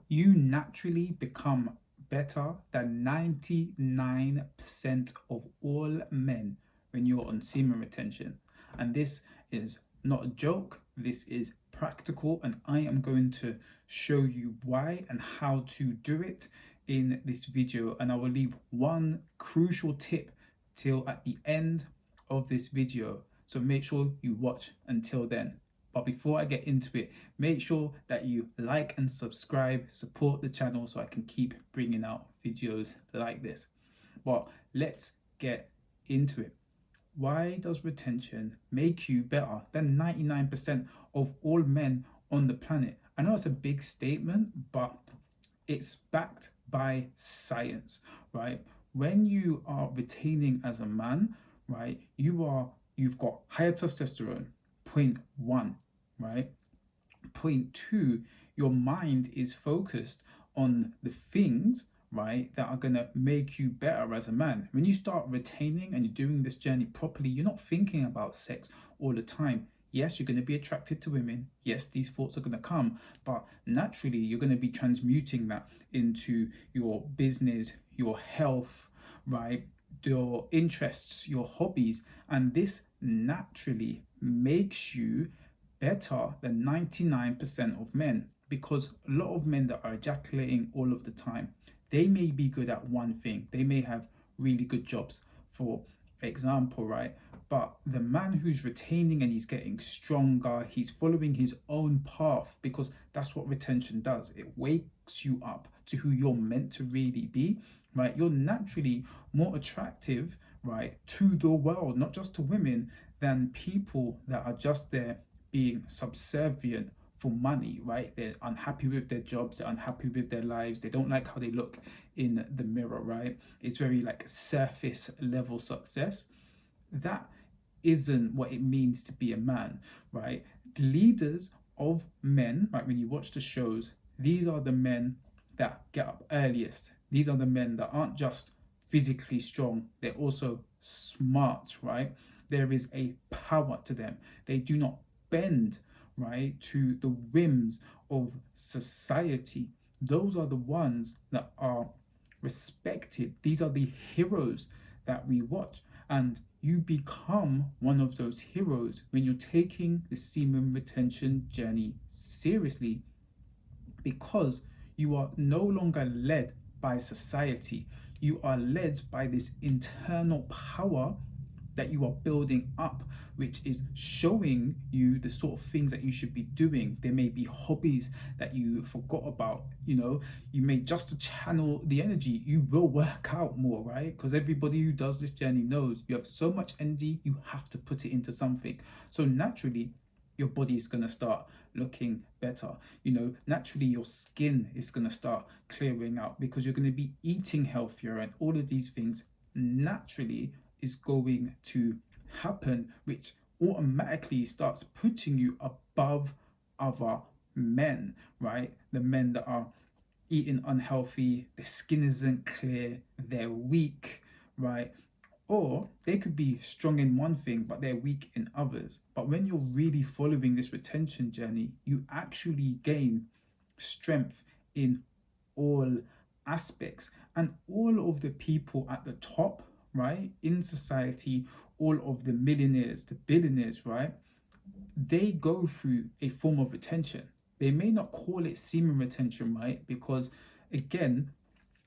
You naturally become better than 99% of all men when you're on semen retention. And this is not a joke, this is practical, and I am going to show you why and how to do it in this video. And I will leave one crucial tip till at the end of this video, so make sure you watch until then. But before I get into it, make sure that you like and subscribe, support the channel so I can keep bringing out videos like this. But let's get into it. Why does retention make you better than 99% of all men on the planet? I know it's a big statement, but it's backed by science, right? When you are retaining as a man, right, you've got higher testosterone, point one, right? Point two, your mind is focused on the things, right, that are going to make you better as a man. When you start retaining and you're doing this journey properly, you're not thinking about sex all the time. Yes, you're going to be attracted to women. Yes, these thoughts are going to come, but naturally, you're going to be transmuting that into your business, your health, right? Your interests, your hobbies, and this naturally makes you better than 99% of men, because a lot of men that are ejaculating all of the time, they may be good at one thing. They may have really good jobs, for example, right? But the man who's retaining and he's getting stronger, he's following his own path, because that's what retention does. It wakes you up to who you're meant to really be, right? You're naturally more attractive, right, to the world, not just to women, than people that are just there being subservient for money, right? They're unhappy with their jobs, they're unhappy with their lives, they don't like how they look in the mirror, right? It's very like surface level success. That isn't what it means to be a man, right? The leaders of men, right, when you watch the shows, these are the men that get up earliest. These are the men that aren't just physically strong, they're also smart, right? There is a power to them. They do not bend, right, to the whims of society. Those are the ones that are respected. These are the heroes that we watch. And you become one of those heroes when you're taking the semen retention journey seriously, because you are no longer led by society. You are led by this internal power that you are building up, which is showing you the sort of things that you should be doing. There may be hobbies that you forgot about. You may, just to channel the energy, you will work out more, right? Because everybody who does this journey knows you have so much energy, you have to put it into something. So naturally, your body is going to start looking better. Naturally, your skin is going to start clearing out because you're going to be eating healthier, and all of these things naturally is going to happen, which automatically starts putting you above other men, right? The men that are eating unhealthy, their skin isn't clear, they're weak, right? Or they could be strong in one thing, but they're weak in others. But when you're really following this retention journey, you actually gain strength in all aspects. And all of the people at the top, right, in society, all of the millionaires, the billionaires, right, they go through a form of retention. They may not call it semen retention, right, because again,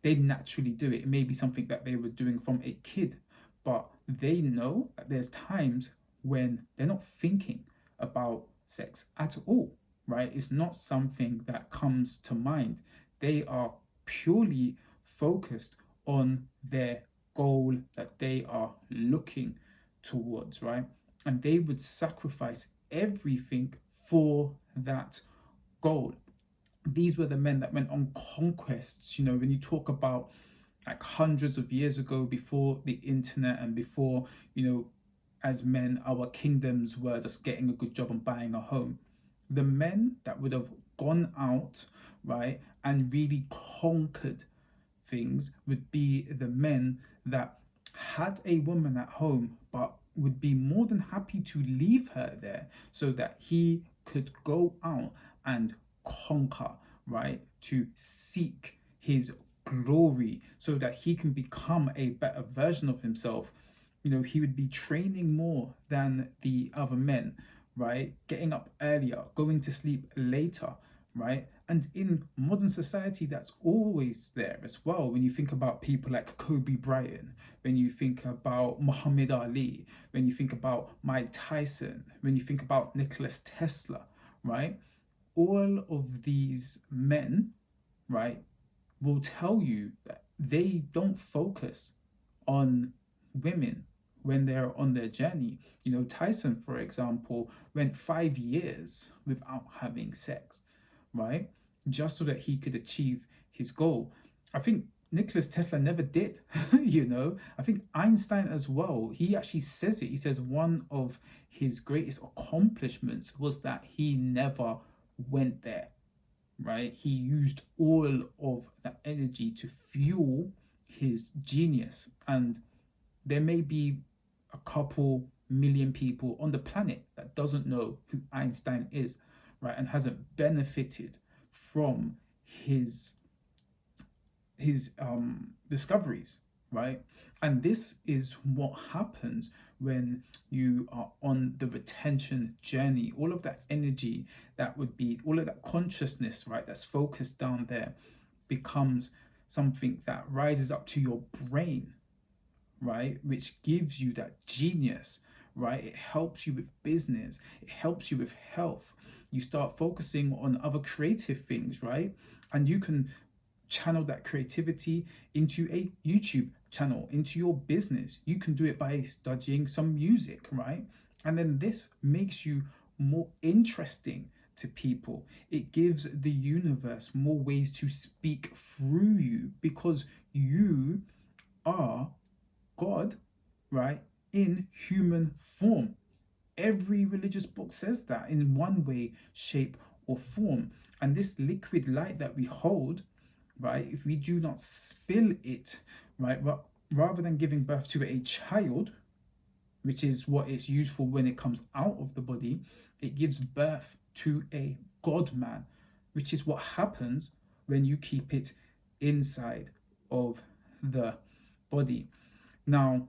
they naturally do it. It may be something that they were doing from a kid, but they know that there's times when they're not thinking about sex at all, right? It's not something that comes to mind. They are purely focused on their goal that they are looking towards, right? And they would sacrifice everything for that goal. These were the men that went on conquests. When you talk about like hundreds of years ago, before the internet and before, as men, our kingdoms were just getting a good job and buying a home. The men that would have gone out, right, and really conquered things would be the men that had a woman at home, but would be more than happy to leave her there so that he could go out and conquer, right, to seek his glory so that he can become a better version of himself, he would be training more than the other men, right? Getting up earlier, going to sleep later, right? And in modern society, that's always there as well. When you think about people like Kobe Bryant, when you think about Muhammad Ali, when you think about Mike Tyson, when you think about Nicholas Tesla, right? All of these men, right, will tell you that they don't focus on women when they're on their journey. Tyson, for example, went 5 years without having sex, right? Just so that he could achieve his goal. I think Nicholas Tesla never did, I think Einstein as well, he actually says it. He says one of his greatest accomplishments was that he never went there, right? He used all of that energy to fuel his genius. And there may be a couple million people on the planet that doesn't know who Einstein is, right? And hasn't benefited from his discoveries, right? And this is what happens when you are on the retention journey. All of that energy, that would be all of that consciousness, right, that's focused down there, becomes something that rises up to your brain, right, which gives you that genius, right? It helps you with business, it helps you with health. You start focusing on other creative things, right? And you can channel that creativity into a YouTube channel, into your business. You can do it by studying some music, right? And then this makes you more interesting to people. It gives the universe more ways to speak through you because you are God, right, in human form. Every religious book says that in one way, shape, or form. And this liquid light that we hold, right, if we do not spill it, right, rather than giving birth to a child, which is what it's used for when it comes out of the body, it gives birth to a God man, which is what happens when you keep it inside of the body. Now,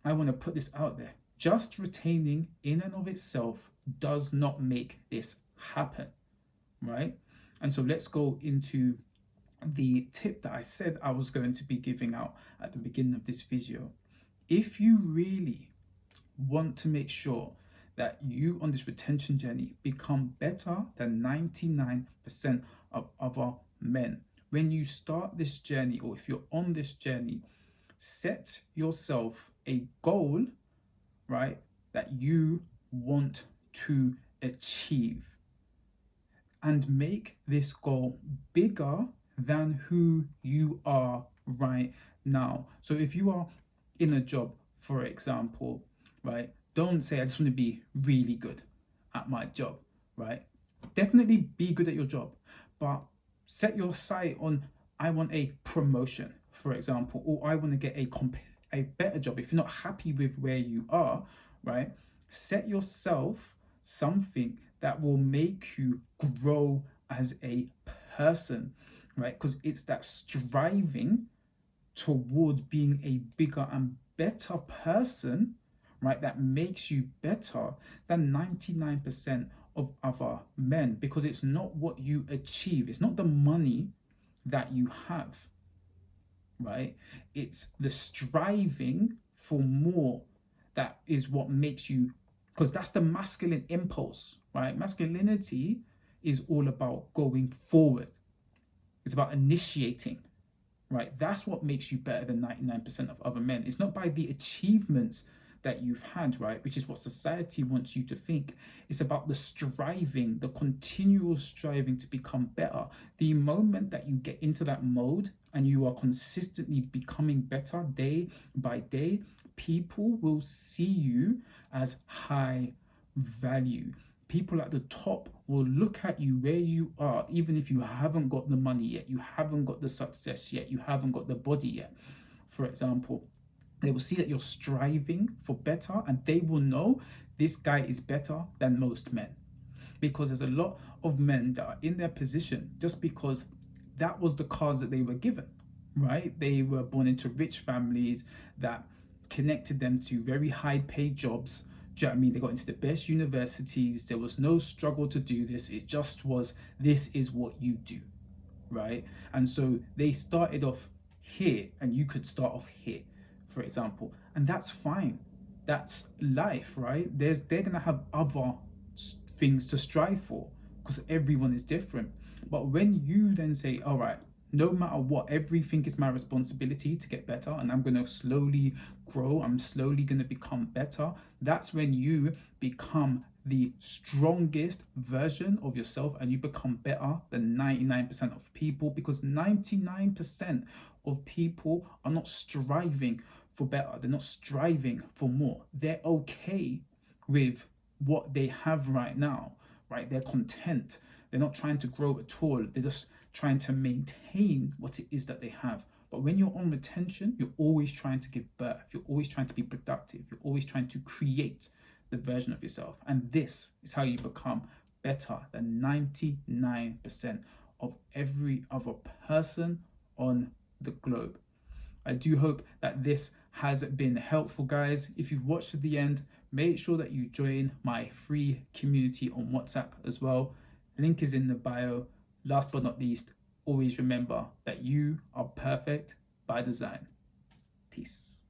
I want to put this out there. Just retaining in and of itself does not make this happen, right? And so let's go into the tip that I said I was going to be giving out at the beginning of this video. If you really want to make sure that you on this retention journey become better than 99% of other men, when you start this journey, or if you're on this journey, set yourself a goal, right, that you want to achieve, and make this goal bigger than who you are right now. So if you are in a job, for example, right, don't say I just want to be really good at my job, right? Definitely be good at your job, but set your sight on, I want a promotion, for example, or I want to get a better job. If you're not happy with where you are, right, set yourself something that will make you grow as a person, right? Because it's that striving towards being a bigger and better person, right, that makes you better than 99% of other men. Because it's not what you achieve, it's not the money that you have, right? It's the striving for more that is what makes you, because that's the masculine impulse, right? Masculinity is all about going forward. It's about initiating, right? That's what makes you better than 99% of other men. It's not by the achievements that you've had, right? Which is what society wants you to think. It's about the striving, the continual striving to become better. The moment that you get into that mode and you are consistently becoming better day by day, people will see you as high value. People at the top will look at you where you are, even if you haven't got the money yet, you haven't got the success yet, you haven't got the body yet. For example, they will see that you're striving for better, and they will know this guy is better than most men. because there's a lot of men that are in their position just because that was the cards that they were given, right? They were born into rich families that connected them to very high paid jobs. Do you know what I mean? They got into the best universities. There was no struggle to do this. It just was, this is what you do, right? And so they started off here, and you could start off here, for example, and that's fine. That's life, right? They're gonna have other things to strive for because everyone is different. But when you then say, all right, no matter what, everything is my responsibility to get better, and I'm going to slowly grow, I'm slowly going to become better, that's when you become the strongest version of yourself, and you become better than 99% of people, because 99% of people are not striving for better. They're not striving for more. They're okay with what they have right now, right? They're content. They're not trying to grow at all. They're just trying to maintain what it is that they have. But when you're on retention, you're always trying to give birth. You're always trying to be productive. You're always trying to create the version of yourself. And this is how you become better than 99% of every other person on the globe. I do hope that this has been helpful, guys. If you've watched to the end, make sure that you join my free community on WhatsApp as well. Link is in the bio. Last but not least, always remember that you are perfect by design. Peace.